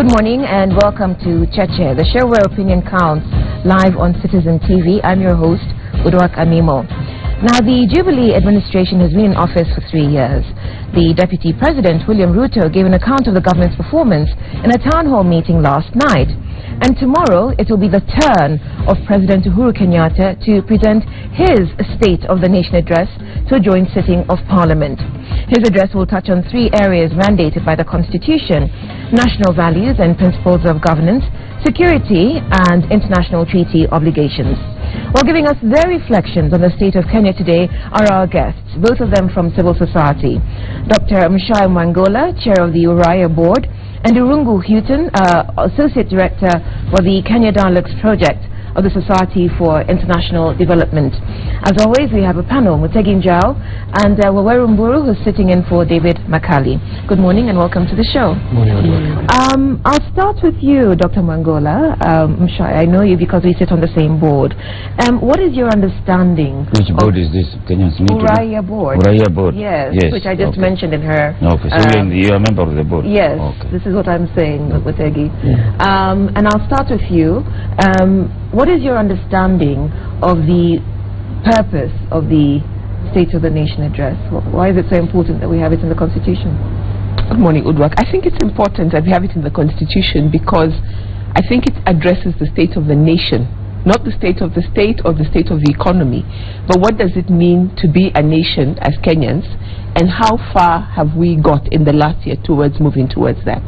Good morning and welcome to Cheche, the show where opinion counts, live on Citizen TV. I'm your host, Udwak Amimo. Now, the Jubilee administration has been in office for 3 years. The Deputy President, William Ruto, gave an account of the government's performance in a town hall meeting last night. And tomorrow, it will be the turn of President Uhuru Kenyatta to present his State of the Nation address to a joint sitting of Parliament. His address will touch on 3 areas mandated by the Constitution: national values and principles of governance, security, and international treaty obligations. While giving us their reflections on the state of Kenya today are our guests, both of them from civil society. Dr. Mshai Mwangola, Chair of the Uriah Board, and Irungu Houghton, Associate Director for the Kenya Dialogues Project of the Society for International Development. As always, we have a panel, Mutegi Njau and Waweru Mburu, who's sitting in for David Makali. Good morning and welcome to the show. Morning. I'll start with you, Dr. Mwangola. Mshai, I know you because we sit on the same board. What is your understanding? Which board is this? Uriah Board. Uriah Board. Yes, which I just mentioned in her. Okay, so you're a member of the board. Yes, okay. This is what I'm saying, Mutegi. And I'll start with you. What is your understanding of the purpose of the State of the Nation address? Why is it so important that we have it in the Constitution? Good morning, Udwak. I think it's important that we have it in the Constitution because I think it addresses the state of the nation, not the state of the state or the state of the economy, but what does it mean to be a nation as Kenyans, and how far have we got in the last year towards moving towards that.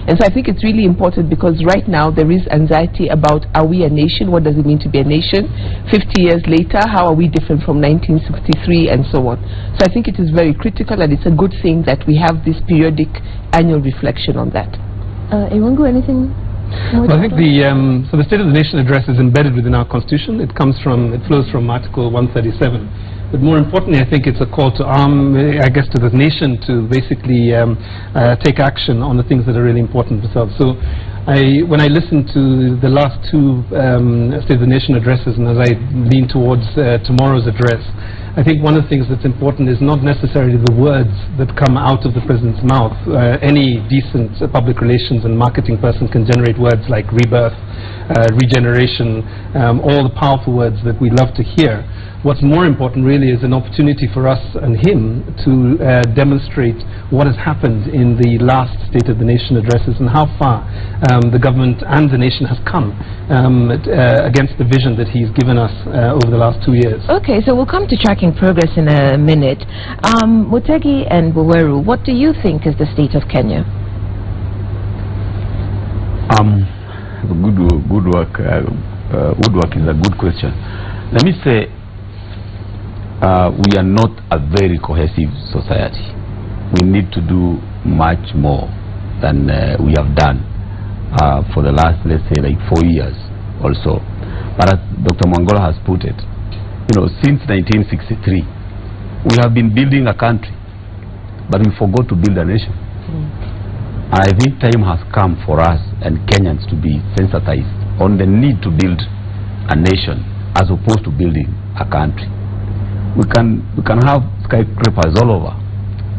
And so I think it's really important because right now there is anxiety about, are we a nation? What does it mean to be a nation? 50 years later, how are we different from 1963 and so on? So I think it is very critical and it's a good thing that we have this periodic annual reflection on that. Irungu, anything? Well, I think so the State of the Nation address is embedded within our Constitution. It flows from Article 137. But more importantly, I think it's a call to arm, I guess, to the nation to basically take action on the things that are really important themselves. So when I listen to the last 2 State of the Nation addresses, and as I lean towards tomorrow's address, I think one of the things that's important is not necessarily the words that come out of the President's mouth. Any decent public relations and marketing person can generate words like rebirth, regeneration, all the powerful words that we love to hear. What's more important really is an opportunity for us and him to demonstrate what has happened in the last State of the Nation addresses and how far the government and the nation has come against the vision that he's given us over the last 2 years. Okay, so we'll come to tracking progress in a minute. Mutegi and Waweru, what do you think is the state of Kenya? Good work. Woodwork is a good question. Let me say, we are not a very cohesive society. We need to do much more than we have done for the last, let's say, like 4 years or so. But as Dr. Mwangola has put it, you know, since 1963, we have been building a country, but we forgot to build a nation. And I think time has come for us and Kenyans to be sensitized on the need to build a nation as opposed to building a country. We can have skyscrapers all over.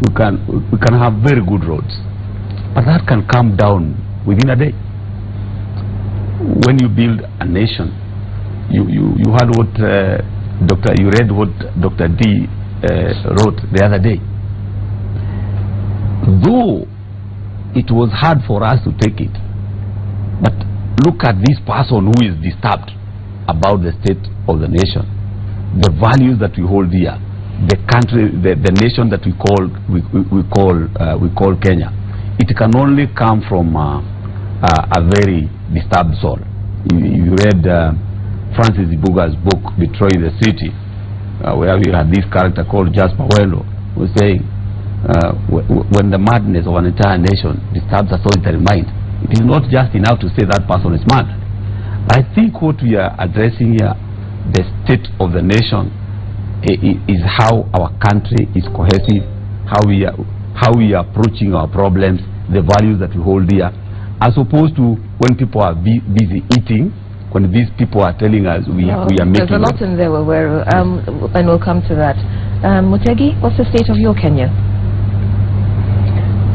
We can have very good roads, but that can come down within a day. When you build a nation, you heard what you read what Dr. D wrote the other day. Though it was hard for us to take it, but look at this person who is disturbed about the state of the nation, the values that we hold dear, the country, the nation that we call Kenya. It can only come from a very disturbed soul. You read Francis Ibuga's book, Betraying the City, where we had this character called Jasper Wello, who was saying, when the madness of an entire nation disturbs a solitary mind, it is not just enough to say that person is mad. I think what we are addressing here, the state of the nation, is how our country is cohesive, how we are approaching our problems, the values that we hold dear, as opposed to when people are busy eating, when these people are telling us we are making... There's a lot in there, and we'll come to that. Mutegi, what's the state of your Kenya?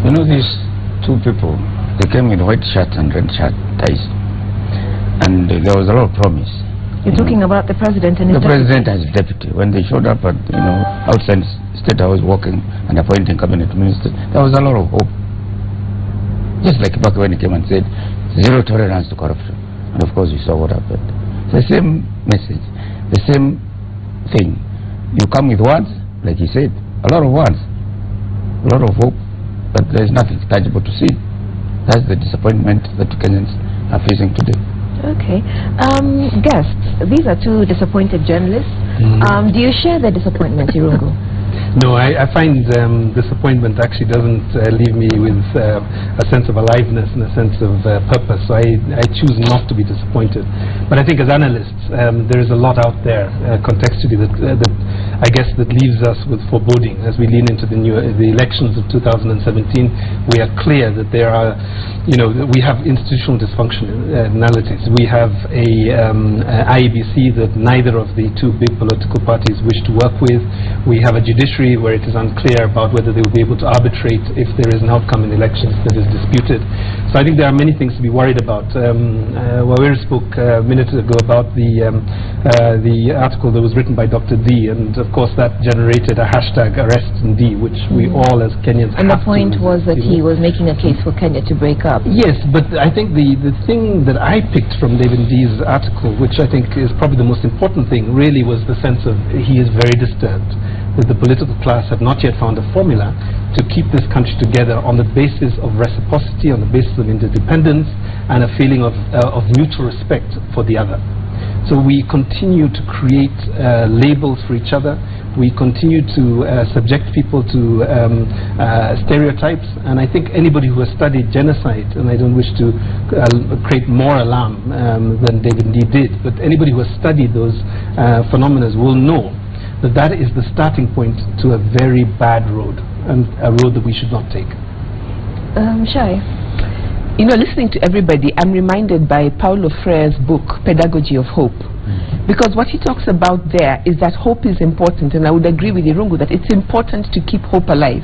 You know, these 2 people They came with white shirts and red shirt ties, and there was a lot of promise. You're talking about the president and his the president as deputy. When they showed up at outside State House walking and appointing cabinet ministers, there was a lot of hope. Just like back when he came and said zero tolerance to corruption, and of course you saw what happened. The same message, the same thing. You come with words, like he said, a lot of words, a lot of hope, but there is nothing tangible to see. That's the disappointment that Kenyans are facing today. Okay. Guests, these are two disappointed journalists. Do you share their disappointment, Irungu? No, I find disappointment actually doesn't leave me with a sense of aliveness and a sense of purpose. So I choose not to be disappointed. But I think as analysts, there is a lot out there contextually that I guess that leaves us with foreboding as we lean into the elections of 2017. We are clear that there are, we have institutional dysfunctionalities. We have a IEBC that neither of the two big political parties wish to work with. We have a judiciary where it is unclear about whether they will be able to arbitrate if there is an outcome in elections that is disputed. So I think there are many things to be worried about. Waweri spoke a minute ago about the article that was written by Dr. D, and of course that generated a hashtag #ArrestND, which we all as Kenyans and the point was that he was making a case for Kenya to break up. Yes, but I think the thing that I picked from David D's article, which I think is probably the most important thing, really was the sense of he is very disturbed that the political class have not yet found a formula to keep this country together on the basis of reciprocity, on the basis of interdependence, and a feeling of mutual respect for the other. So we continue to create labels for each other. We continue to subject people to stereotypes, and I think anybody who has studied genocide, and I don't wish to create more alarm than David D did, but anybody who has studied those phenomena will know that that is the starting point to a very bad road, and a road that we should not take. Shai? Listening to everybody, I'm reminded by Paulo Freire's book, Pedagogy of Hope. Because what he talks about there is that hope is important, and I would agree with Irungu that it's important to keep hope alive.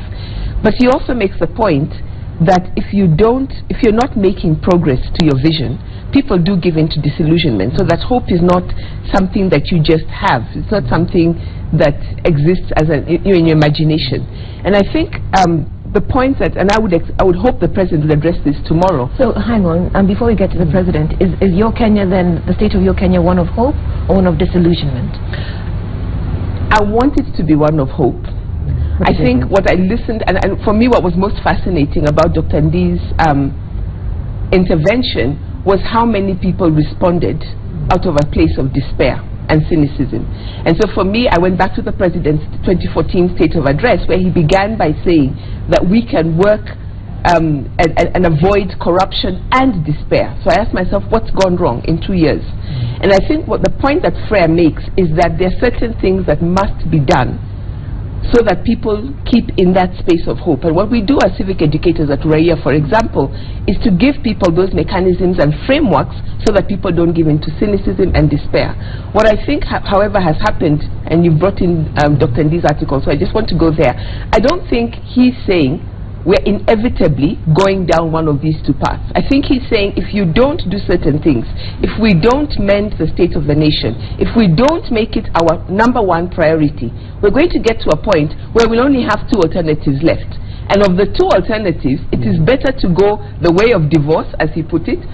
But he also makes the point that if you're not making progress to your vision, people do give in to disillusionment. So that hope is not something that you just have. It's not something that exists as in your imagination. And I think the point that, and I would hope the president will address this tomorrow. So hang on, and before we get to the president, is your Kenya then, the state of your Kenya, one of hope or one of disillusionment? I want it to be one of hope. I think what I listened, and for me what was most fascinating about Dr. Ndi's intervention was how many people responded out of a place of despair and cynicism. And so for me, I went back to the president's 2014 State of Address, where he began by saying that we can work and avoid corruption and despair. So I asked myself, what's gone wrong in 2 years? And I think what the point that Freire makes is that there are certain things that must be done so that people keep in that space of hope. And what we do as civic educators at Raia, for example, is to give people those mechanisms and frameworks so that people don't give in to cynicism and despair. What I think, however, has happened, and you brought in Dr. Ndi's article, so I just want to go there. I don't think he's saying we're inevitably going down one of these two paths. I think he's saying if you don't do certain things, if we don't mend the state of the nation, if we don't make it our #1 priority, we're going to get to a point where we'll only have two alternatives left. And of the two alternatives, it is better to go the way of divorce, as he put it,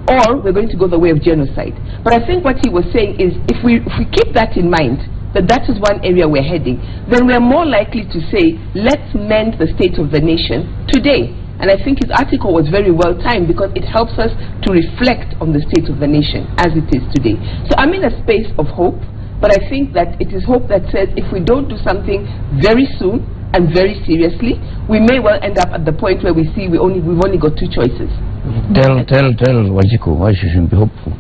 or we're going to go the way of genocide. But I think what he was saying is if we keep that in mind, that is one area we're heading, then we're more likely to say, let's mend the state of the nation today. And I think his article was very well timed because it helps us to reflect on the state of the nation as it is today. So I'm in a space of hope, but I think that it is hope that says if we don't do something very soon and very seriously, we may well end up at the point where we see we've only got two choices. Tell Wanjiku why she shouldn't be hopeful.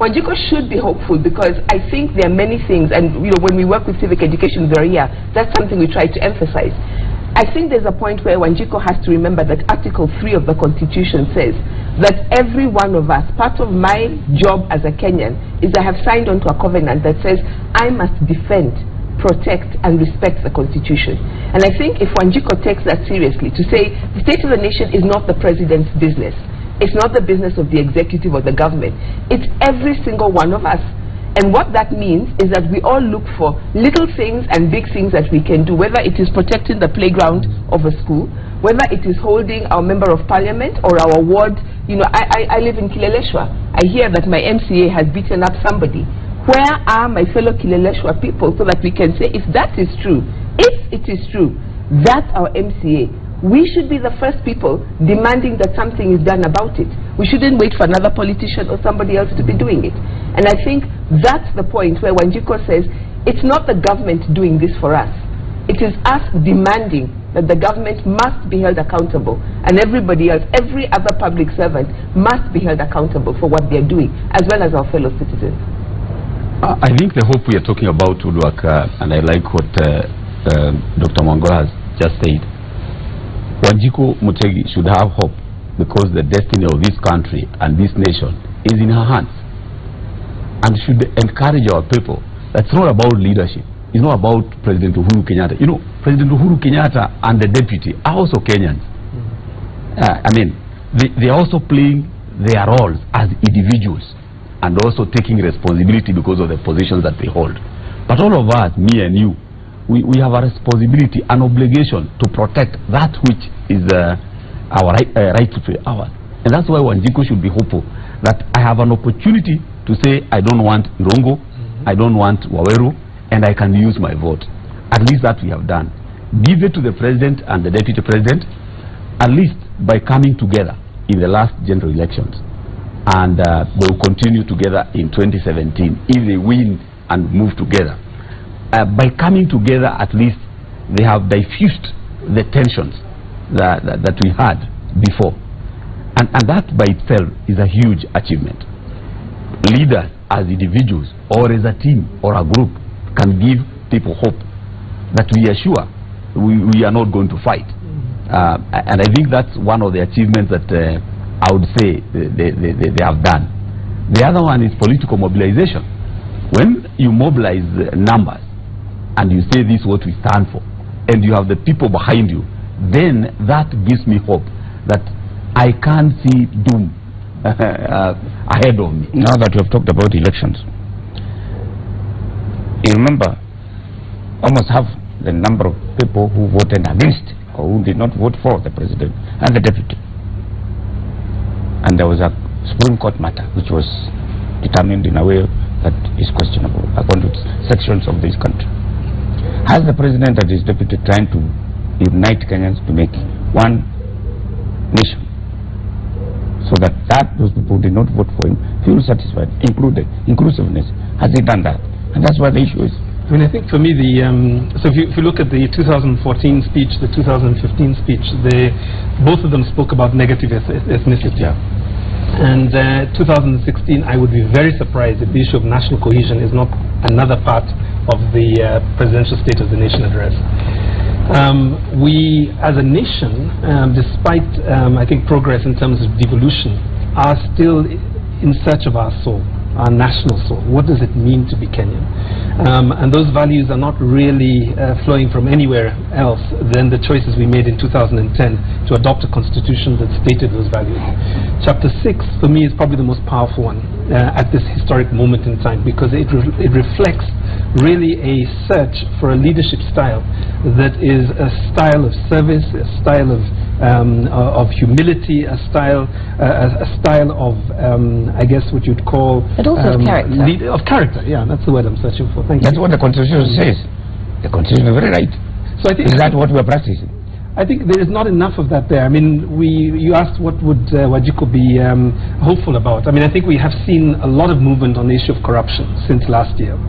Wanjiku should be hopeful because I think there are many things, and when we work with civic education area, that's something we try to emphasize. I think there's a point where Wanjiku has to remember that Article 3 of the Constitution says that every one of us, part of my job as a Kenyan is I have signed on to a covenant that says I must defend, protect and respect the Constitution. And I think if Wanjiku takes that seriously, to say the state of the nation is not the president's business, it's not the business of the executive or the government, it's every single one of us. And what that means is that we all look for little things and big things that we can do, whether it is protecting the playground of a school, whether it is holding our member of parliament or our ward. You know, I live in Kileleshwa. I hear that my MCA has beaten up somebody. Where are my fellow Kileleshwa people, so that we can say, if that is true, if it is true, that's our MCA, we should be the first people demanding that something is done about it. We shouldn't wait for another politician or somebody else to be doing it. And I think that's the point where Wanjiku says, it's not the government doing this for us. It is us demanding that the government must be held accountable, and everybody else, every other public servant must be held accountable for what they're doing, as well as our fellow citizens. I think the hope we are talking about would work, and I like what Dr. Mwangola has just said. Wanjiku Mutegi should have hope, because the destiny of this country and this nation is in her hands, and should encourage our people. That's not about leadership. It's not about President Uhuru Kenyatta. You know, President Uhuru Kenyatta and the deputy are also Kenyans. I mean, they are also playing their roles as individuals and also taking responsibility because of the positions that they hold. But all of us, me and you, we have a responsibility, an obligation to protect that which is our right to ours. And that's why Wanjiku should be hopeful that I have an opportunity to say I don't want Irongo, I don't want Waweru, and I can use my vote. At least that we have done. Give it to the president and the deputy president, at least by coming together in the last general elections. And they will continue together in 2017 if they win and move together. By coming together, at least they have diffused the tensions that we had before. And that by itself is a huge achievement. Leaders as individuals or as a team or a group can give people hope that we are sure we are not going to fight. And I think that's one of the achievements that I would say they have done. The other one is political mobilization. When you mobilize numbers and you say this is what we stand for, and you have the people behind you, then that gives me hope that I can't see doom ahead of me. Now that you have talked about elections, you remember almost half the number of people who voted against or who did not vote for the president and the deputy. And there was a Supreme Court matter which was determined in a way that is questionable according to sections of this country. Has the president and his deputy trying to unite Kenyans to make one nation, so that those people who did not vote for him feel satisfied, inclusiveness? Has he done that? And that's what the issue is. I mean, I think for me, so if you look at the 2014 speech, the 2015 speech, both of them spoke about negative ethnicity. Yeah. And 2016, I would be very surprised if the issue of national cohesion is not another part of the presidential State of the Nation address. We, as a nation, despite, I think, progress in terms of devolution, are still in search of our soul, our national soul. What does it mean to be Kenyan? And those values are not really flowing from anywhere else than the choices we made in 2010 to adopt a constitution that stated those values. Chapter 6, for me, is probably the most powerful one at this historic moment in time, because it reflects really a search for a leadership style that is a style of service, a style of humility, a style of, I guess, what you'd call... But also of character. Of character, yeah, that's the word I'm searching for. Thank you. That's what the Constitution says. The Constitution is very right. So I think is that what we are practicing? I think there is not enough of that there. I mean, you asked what would Wanjiku be hopeful about. I mean, I think we have seen a lot of movement on the issue of corruption since last year.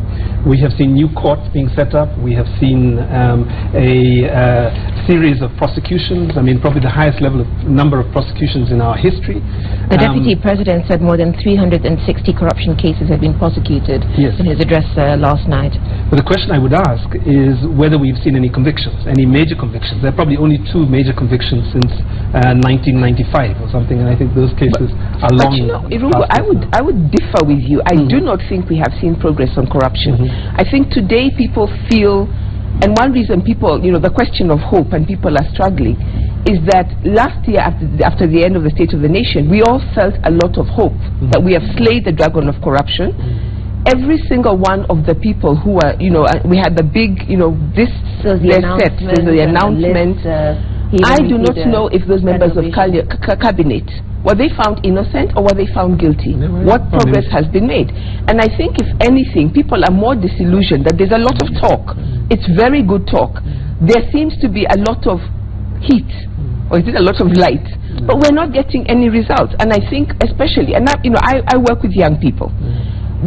We have seen new courts being set up. We have seen a series of prosecutions. I mean, probably the highest number of prosecutions in our history. The Deputy President said more than 360 corruption cases have been prosecuted in his address last night. But the question I would ask is whether we've seen any convictions, any major convictions. There are probably only 2 major convictions since 1995 or something, and I think those cases are long. But you know, Irungu, I would differ with you. I do not think we have seen progress on corruption. I think today people feel, and one reason people, the question of hope and people are struggling, is that last year after the end of the State of the Nation, we all felt a lot of hope that we have slayed the dragon of corruption. Every single one of the people who are, we had the big, this set, the announcement. I do not know if those members of cabinet, were they found innocent or were they found guilty? What progress has been made? And I think, if anything, people are more disillusioned that there's a lot of talk. It's very good talk. There seems to be a lot of heat, or is it a lot of light? But we're not getting any results. And I think, especially, and I work with young people.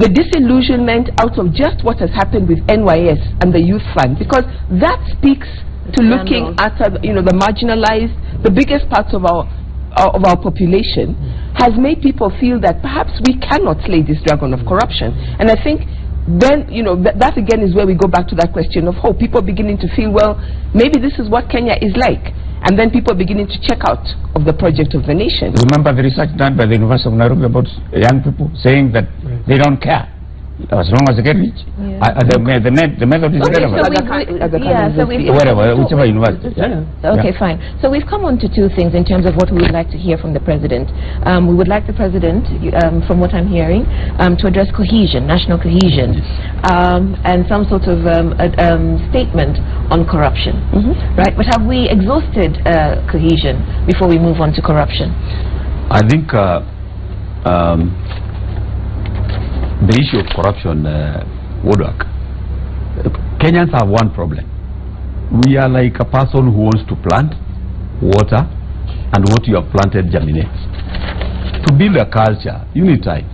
The disillusionment out of just what has happened with NYS and the Youth Fund, because that speaks to looking at the marginalized, the biggest parts of our population, has made people feel that perhaps we cannot slay this dragon of corruption. And I think then, that again is where we go back to that question of hope. People beginning to feel, well, maybe this is what Kenya is like. And then people beginning to check out of the project of the nation. Remember the research done by the University of Nairobi about young people saying that they don't care as long as they get rich. The method is relevant. Whichever university. Okay, fine. So we've come on to two things in terms of what we would like to hear from the president. We would like the president, from what I'm hearing, to address cohesion, national cohesion, and some sort of statement on corruption. Right? But have we exhausted cohesion before we move on to corruption? I think the issue of corruption, Woodwork, Kenyans have one problem. We are like a person who wants to plant, water, and what you have planted germinates. To build a culture, you need time.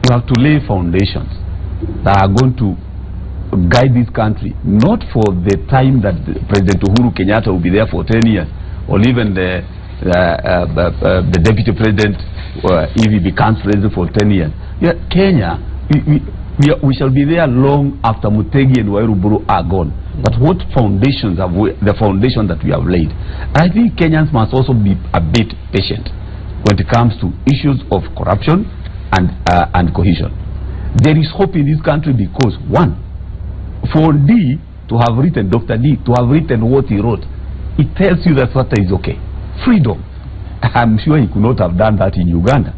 You have to lay foundations that are going to guide this country, not for the time that President Uhuru Kenyatta will be there for 10 years, or even the deputy president, if he becomes president for 10 years. Kenya, we shall be there long after Mutegi and Wairuburu are gone. But what foundations have the foundation that we have laid? I think Kenyans must also be a bit patient when it comes to issues of corruption and cohesion. There is hope in this country because, one, for D to have written, Dr. D to have written what he wrote, it tells you that SATA is okay. Freedom. I'm sure he could not have done that in Uganda.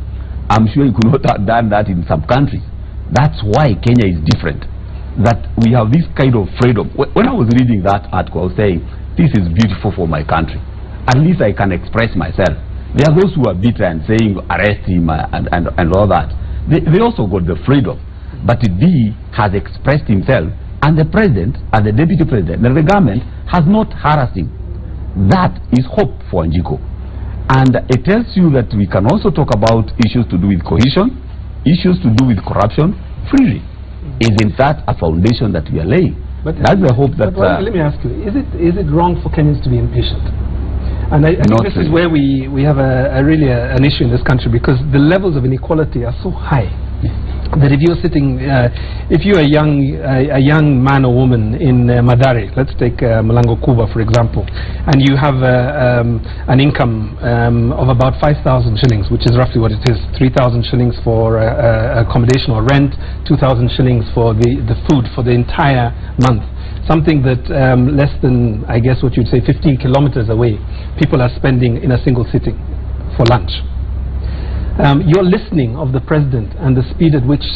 I'm sure he could not have done that in some countries. That's why Kenya is different. That we have this kind of freedom. When I was reading that article, I was saying, this is beautiful for my country. At least I can express myself. There are those who are bitter and saying, arrest him and all that. They also got the freedom. But D has expressed himself, and the president, and the deputy president, and the government has not harassed him. That is hope for Njiko. And it tells you that we can also talk about issues to do with cohesion, issues to do with corruption freely. Isn't that a foundation that we are laying? But that's the hope that... let me ask you, is it wrong for Kenyans to be impatient? And I think this is where we have really an issue in this country, because the levels of inequality are so high that if you're sitting, if you're a young man or woman in Mathare, let's take Malango Kuba for example, and you have an income of about 5,000 shillings, which is roughly what it is, 3,000 shillings for accommodation or rent, 2,000 shillings for the food for the entire month. Something that less than, I guess what you'd say, 15 kilometers away, people are spending in a single sitting for lunch. Your listening of the president and the speed at which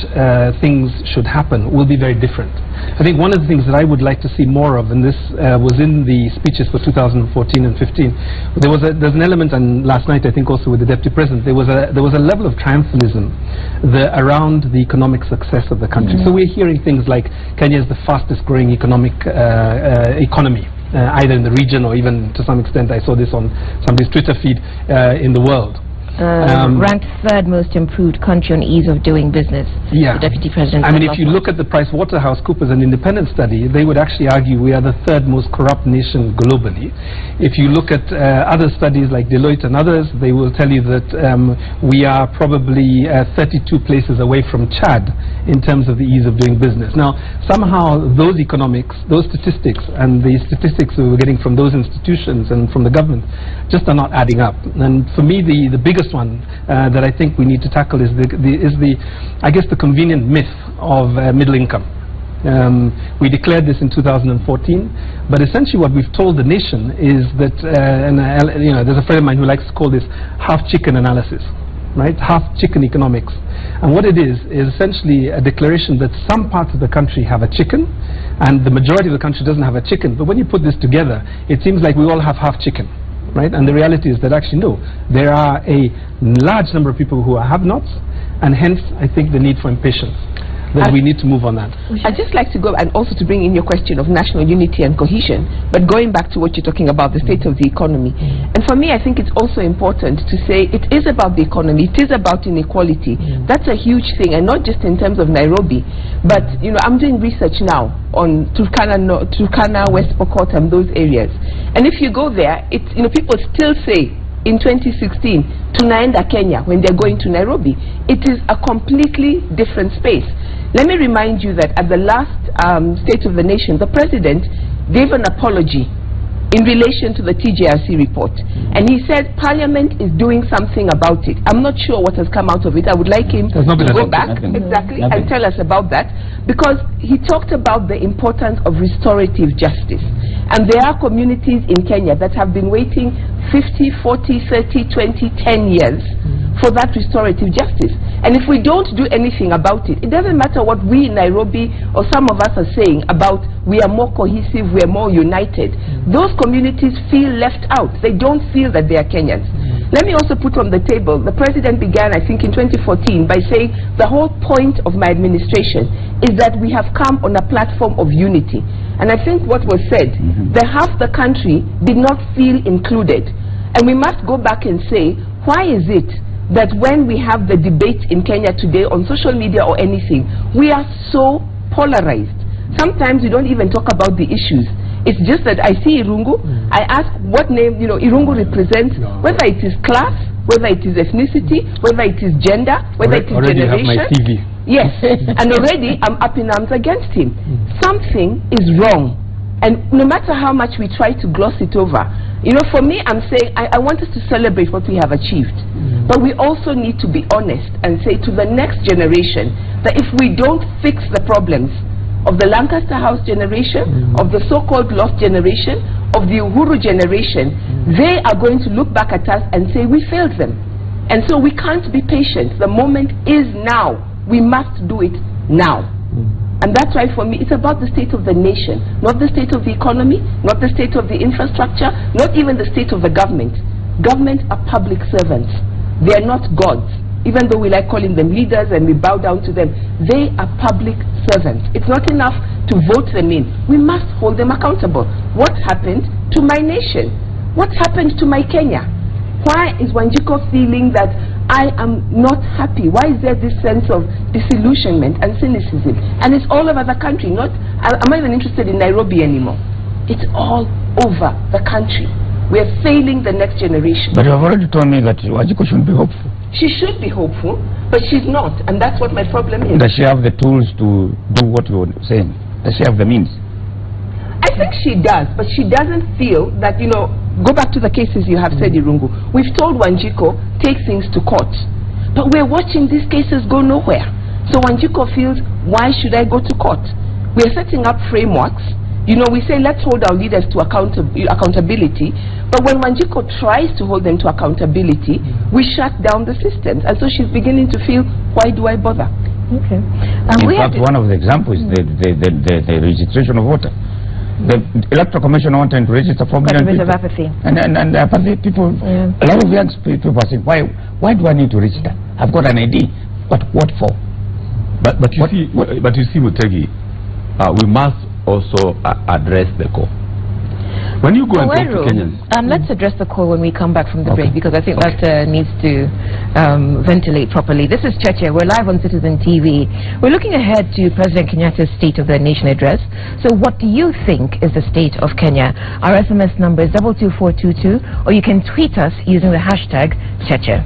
things should happen will be very different. I think one of the things that I would like to see more of, and this was in the speeches for 2014 and 15, there's an element, and last night I think also with the deputy president, there was a level of triumphalism around the economic success of the country. So we're hearing things like Kenya is the fastest growing economy, either in the region or even to some extent, I saw this on somebody's Twitter feed, in the world. Ranked third most improved country on ease of doing business. Yeah. The deputy president. I mean, if you look at the PricewaterhouseCoopers, an independent study, they would actually argue we are the third most corrupt nation globally. If you look at other studies like Deloitte and others, they will tell you that we are probably 32 places away from Chad in terms of the ease of doing business. Now, somehow those economics, those statistics, and the statistics we were getting from those institutions and from the government just are not adding up. And for me, the biggest one that I think we need to tackle is I guess the convenient myth of middle income. We declared this in 2014, but essentially what we've told the nation is that, there's a friend of mine who likes to call this half chicken analysis, right? Half chicken economics. And what it is essentially a declaration that some parts of the country have a chicken and the majority of the country doesn't have a chicken. But when you put this together, it seems like we all have half chicken, right? And the reality is that actually no, there are a large number of people who are have-nots, and hence I think the need for impatience. That we need to move on that. I'd just like to go and also to bring in your question of national unity and cohesion, but going back to what you're talking about, the state of the economy. And for me, I think it's also important to say it is about the economy, it is about inequality. That's a huge thing, and not just in terms of Nairobi, but I'm doing research now on Turkana, West Pokot, and those areas. And if you go there, it's, people still say in 2016 tunaenda Kenya when they're going to Nairobi. It is a completely different space. Let me remind you that at the last State of the Nation, the President gave an apology in relation to the TJRC report, and he said Parliament is doing something about it. I'm not sure what has come out of it. I would like him to go back and tell us about that, because he talked about the importance of restorative justice. And there are communities in Kenya that have been waiting 50, 40, 30, 20, 10 years for that restorative justice. And if we don't do anything about it, it doesn't matter what we in Nairobi or some of us are saying about we are more cohesive, we are more united. Those communities feel left out. They don't feel that they are Kenyans. Let me also put on the table, the President began, I think in 2014, by saying the whole point of my administration is that we have come on a platform of unity. And I think what was said, that half the country did not feel included. And we must go back and say, why is it that when we have the debate in Kenya today on social media or anything, we are so polarized? Sometimes we don't even talk about the issues. It's just that I see Irungu, I ask what name Irungu represents, whether it is class, whether it is ethnicity, whether it is gender, whether it is generation. Have my TV. Yes, and already I'm up in arms against him. Something is wrong, and no matter how much we try to gloss it over, for me, I'm saying I want us to celebrate what we have achieved, but we also need to be honest and say to the next generation that if we don't fix the problems of the Lancaster House generation, of the so-called lost generation, of the Uhuru generation, they are going to look back at us and say we failed them. And so we can't be patient. The moment is now. We must do it now. And that's why for me it's about the state of the nation, not the state of the economy, not the state of the infrastructure, not even the state of the government. Government are public servants. They are not gods. Even though we like calling them leaders and we bow down to them, they are public servants. It's not enough to vote them in. We must hold them accountable. What happened to my nation? What happened to my Kenya? Why is Wanjiko feeling that I am not happy? Why is there this sense of disillusionment and cynicism? And it's all over the country. I'm not even interested in Nairobi anymore. It's all over the country. We are failing the next generation. But you have already told me that Wanjiko shouldn't be hopeful. She should be hopeful, but she's not, and that's what my problem is. Does she have the tools to do what you're saying? Does she have the means? I think she does, but she doesn't feel that, go back to the cases you have said, Irungu. We've told Wanjiko, take things to court. But we're watching these cases go nowhere. So Wanjiko feels, why should I go to court? We're setting up frameworks. We say let's hold our leaders to accountability, but when Wanjiko tries to hold them to accountability, we shut down the systems. And so she's beginning to feel, why do I bother? Okay. In fact, one of the examples, the registration of voter. The Electoral Commission wanted to register 4 million people. Of apathy. And apathy people, a lot of young people are saying, why do I need to register? I've got an ID. But what for? But you see, Mutegi, we must also address the core. When you go and talk to Kenyans... let's address the core when we come back from the break, because I think that needs to ventilate properly. This is Cheche. We're live on Citizen TV. We're looking ahead to President Kenyatta's State of the Nation address. So what do you think is the state of Kenya? Our SMS number is 22422, or you can tweet us using the hashtag Cheche.